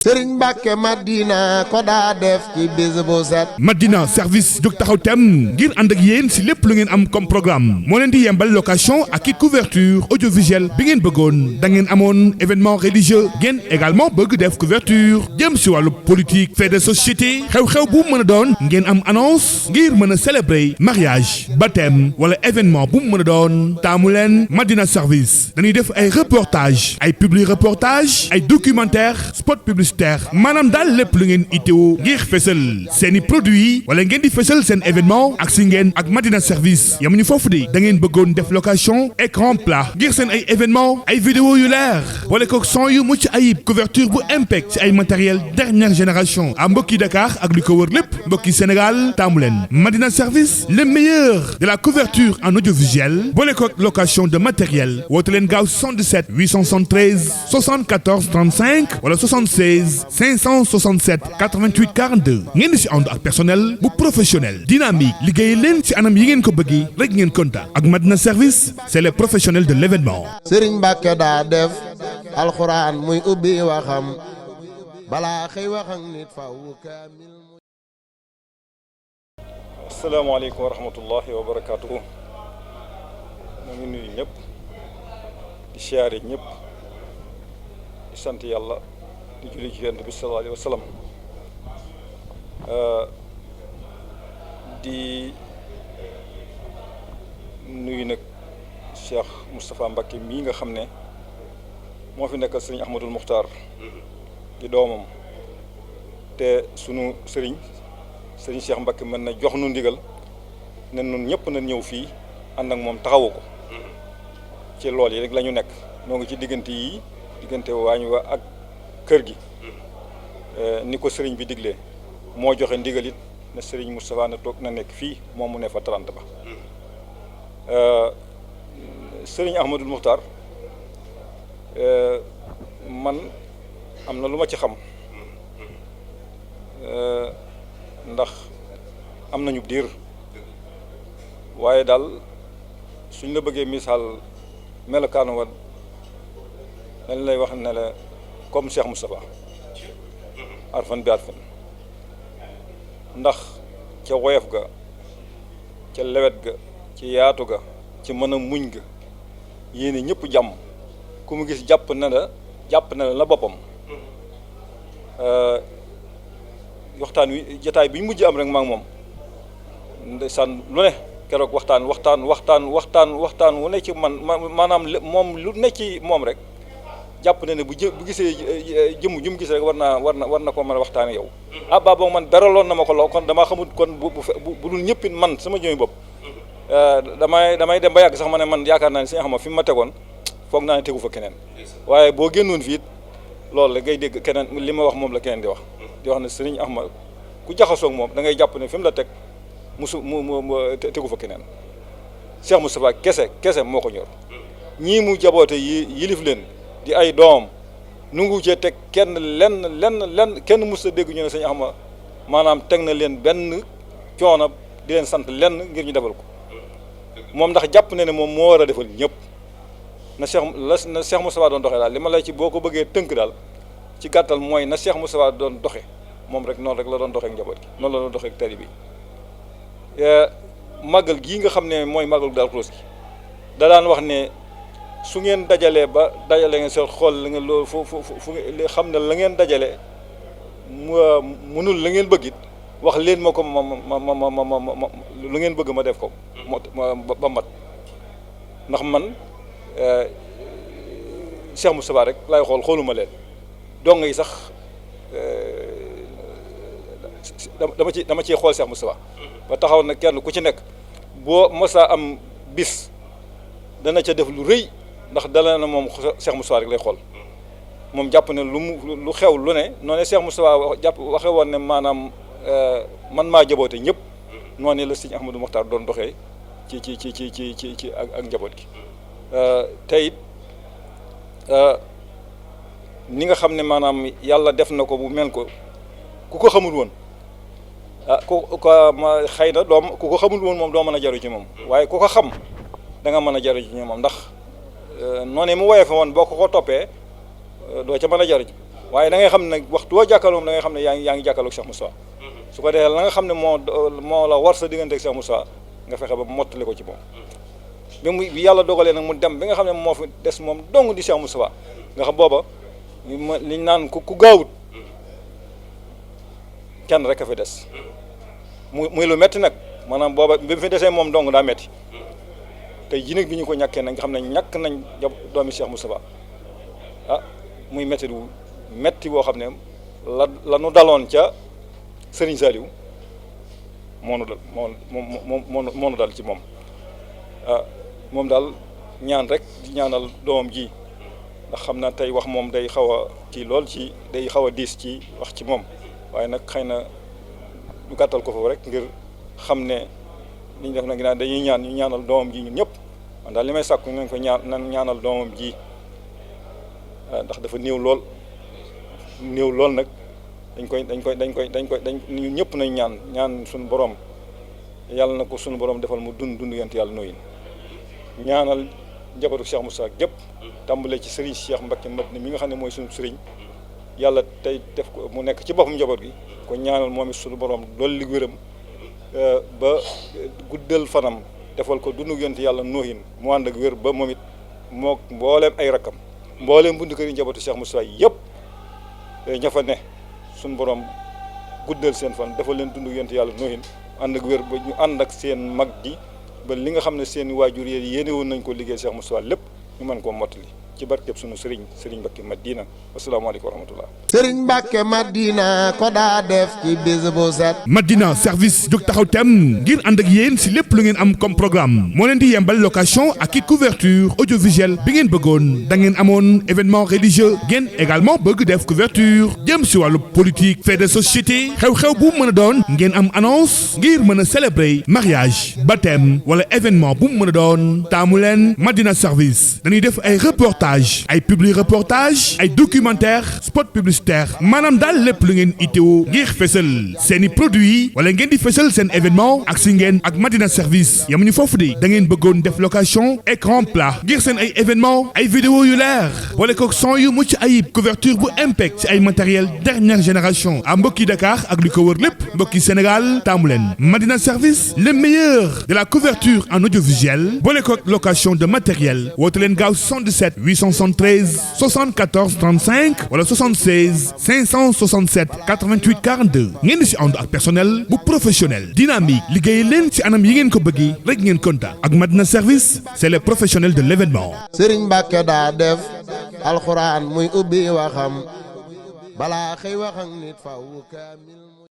Sëriñ Mbàkke Madina ko daa def ci bis bu set. Madina service jóg taxaw tem ngir ànd ak yéen si lépp lu ngeen am comme programme moo leen di yembal location ak i couverture audiovisuelle bi ngeen bëggoon da ngeen amoon événement religieux ngeen également bëgg def couverture jëm si wàllu politique fait de société xew-xew bu mën a doon ngeen am annonce ngir mën a célébrer mariage baptême wala événement bu mën a doon taamu leen Madina service dañuy def ay reportage ay publi reportage ay documentaire spot publicitaire maanaam daal lépp lu ngeen itteewu ngir fësal seeni produits wala ngeen di fësal seen événement ak si ngeen ak Madina service yamuñu foofu de da ngeen bëggoon def location écran plat ngir seen ay événement ay vidéo yu leer wala ko son yu mucc ayib couverture bu impec ci ay matériel dernière génération à mbokki Dakar ak li ko wër lépp mbokki Sénégal taamu leen Madina service le meilleur de la couverture en audiovisuel boole ko location de matériel woote leen gaaw 77 873 74 35 wala 76 567 88 42 ngeen di si ànd ak personnel bu professionnel dynamique liggéey leen ci anam yi ngeen ko bëggee rek ngeen kontaan ak Madina service c'est les professionnels de l'événement. Sëriñ Mbàkke daa def alxuraan muy ubbi waxam balaa xëy wax ak nit faw kaamil. asalaamaaleykum wa rahmatullahi wa barakaatuhu. maa ngi nuyu ñëpp di siyaare ñëpp di sant yàlla. di julli ci Yonent bi sallallahu alayhi wa sallam di nuyu nag Cheikh Moustapha Mbacké mii nga xam ne moo fi nekkal sëriñ Ahmadul Muxtaar di doomam te sunu sëriñ Cheikh Mbacké mën na jox nu ndigal ne nun ñëpp nañ ñëw fii ànd ak moom taxawu ko ci lool yi rek la ñu nekk noo ngi ci diggante waañ wa ak kër gi ni ko sëriñ bi diglee moo joxe ndigalit ne sëriñ Moustapha na toog na nekk fii moom mu ne fa 30 ba sëriñ Ahmadul Muxtaar man am na lu ma ci xam ndax am nañu diir waaye daal suñ la bëggee misaal melokaanu wa dañ lay wax ne la comme Cheikh Moustapha arfan bi arfan ndax ca woyof ga ca lewet ga ci yaatu ga ci mën a muñ ga yéene ñëpp jàmm ku mu gis jàpp na la boppam waxtaan wi jataay bi ñu mujj am rek maa ngi moom ndeysaan lu ne keroog waxtaan wu ne ci man maanaam moom lu ne ci moom rek jàpp na ne bu gisee jëmm ju mu gis rek war na ko mën a waxtaane yow abba boobu man beraloon na ma ko loo kon damaa xamul kon bu dul ñëppit man sama jëmmi bopp damay dem ba yàgg sax ma ne man yaakaar naa ne si nga xam fi mu ma tegoon foog naa ne tegu fa keneen waaye boo génnoon fii loolu la ngay dégg keneen li ma wax moom la keneen di wax ne sëriñ Ahmad ku jaxasoog moom da ngay jàpp ne fi mu la teg mu tegu fa keneen Cheikh Moustapha kese moo ko ñor ñii mu jaboote yilif leen di ay doom nungu cee teg kenn lenn kenn mës a dégg ñu ne sëñ Ahmad maanaam teg na leen benn coono di leen sant lenn ngir ñu defal ko moom ndax jàpp na ne moom moo war a defal ñëpp na Cheikh Moustapha doon doxee daal li ma lay ci boo ko bëggee tënk daal ci gàttal mooy na Cheikh Moustapha doon doxe moom rek noonu rek la doon doxee ak njaboot gi noonu la doon doxee ak tari bi màggal gii nga xam ne mooy màggal Daaru Xudoos gi da daan wax ne su ngeen dajalee ba dajale ngeen seen xool la ngeen loolu fu xam ne la ngeen dajale mënul la ngeen bëgg it wax leen ma ko ma lu ngeen bëgg ma def ko ba mat ndax man Cheikh Moustapha rek laay xooluma leen dong yi sax dama ciy xool Cheikh Moustapha ba taxaw na kenn ku ci nekk boo mosaa am bis dana ca def lu rëy ndax dala na moom Cheikh Moustapha rek lay xool moom jàpp ne lu xew lu ne noonu Cheikh Moustapha waxe woon ne maanaam man maa jaboote ñëpp noonu la sëñ Ahmadou Mokhtar doon doxee ci ak njaboot gi te it ni nga xam ne maanaam yàlla def na ko bu mel ko ku ko xamul woon xëy na ku ko xamul woon moom doo mën a jaru ci moom waaye ku ko xam da nga mën a jaru ci moom ndax noonu mu woyee fa woon boo ko toppee doo ca mën a jariñ waaye da ngay xam ne waxtu woo jàkkaarloo da ngay xam ne yaa ngi jàkkaarloog Cheikh Moustapha su ko defee la nga xam ne moo la war sa diggante ak Cheikh Moustapha nga fexe ba mottali ko ci moom bi yàlla dogalee nag mu dem bi nga xam ne moo fi des moom dong di Cheikh Moustapha nga xam booba liñ naan ku gaawut kenn rek a fi des muy lu metti nag maanaam booba bi mu fi desee moom dong daa metti tey jii nag bi ñu ko ñàkkee nag nga xam ne ñàkk nañ doomi Cheikh Moustapha muy metti wu metti boo xam ne la nu daloon ca Serigne Saliou moo nu dal ci moom moom daal ñaan rek di ñaanal doomam ji ndax xam naa tey wax moom day xaw a kii lool ci day xaw a diis ci wax ci moom waaye nag xëy na ñu gàttal ko foofu rek ngir xam ne li ñu def nag ginnaaw dañuy ñu ñaanal doomam ji ñun ñëpp man daal li may sàkku nañ ko ñaanal doomam ji ndax dafa néew lool nag dañ ñun ñëpp nañ ñaan suñu borom yàlla na ko suñu borom defal mu dund yent yàlla nooyin ñaanal njabootu Cheikh Moussa gépp tàmbalee ci Serigne Cheikh Mbacké Madina mi nga xam ne mooy suñu Serigne yàlla tey def ko mu nekk ci boppam njaboot gi ko ñaanal moom it suñu borom dolli wéram ba guddal fanam defal ko dund yent yàlla nooyin mu ànd ak wér ba moom it moo mbooleem ay rakkam mbooleem buntu kër yi njabootu Cheikh Moussa yëpp ña fa ne suñu borom guddal seen fan defal leen dund yent yàlla nooyin ànd ak wér ba ñu ànd ak seen mag ji ba li nga xam ne seen waajur yi yéene woon nañ ko liggéey Cheikh Moustapha lépp ñu mën koo mottali ci barkeb sunu Serigne Mbacké Madina asalaamaaleykum wa rahmatullah. Serigne Mbacké Madina ko daa def ci bis bu set. Madina service jóg taxaw tem ngir ànd ak yéen si lépp lu ngeen am comme programme moo leen di yembal location ak i couverture audiovisuelle bi ngeen bëggoon da ngeen amoon événement religieux ngeen également bëgg def couverture jëm si wàllu politique fait de société xew-xew bu mën a doon ngeen am annonce ngir mën a célébrer mariage baptême wala événement bu mën a doon taamu leen Madina service dañuy def ay reportage ay publi reportage ay documentaire spot publicitaire maanaam daal lépp lu ngeen itteewu ngir fësal seeni produit wala ngeen di fësal seen événement ak si ngeen ak Madina service yamuñu foofu de da ngeen bëggoon def location écran plat ngir seen ay événement ay vidéo yu leer boole ko son yu mucc ayib couverture bu impec ci ay matériel dernière génération à mbokki Dakar ak li ko wër lépp mbokki Sénégal taamu leen Madina service le meilleur de la couverture en audiovisuel boole ko location de matériel woote leen gaaw 77 873 74 35 wala 76 567 88 42 ngeen di si ànd ak personnel bu professionnel dynamique liggéey leen ci anam yi ngeen ko bëggee rek ngeen kontaan ak Madina service c'est les professionnels de l'événement. Serigne Mbacké daa def alxuraan muy ubbi waxam balaa xëy wax ak nit faw kaamil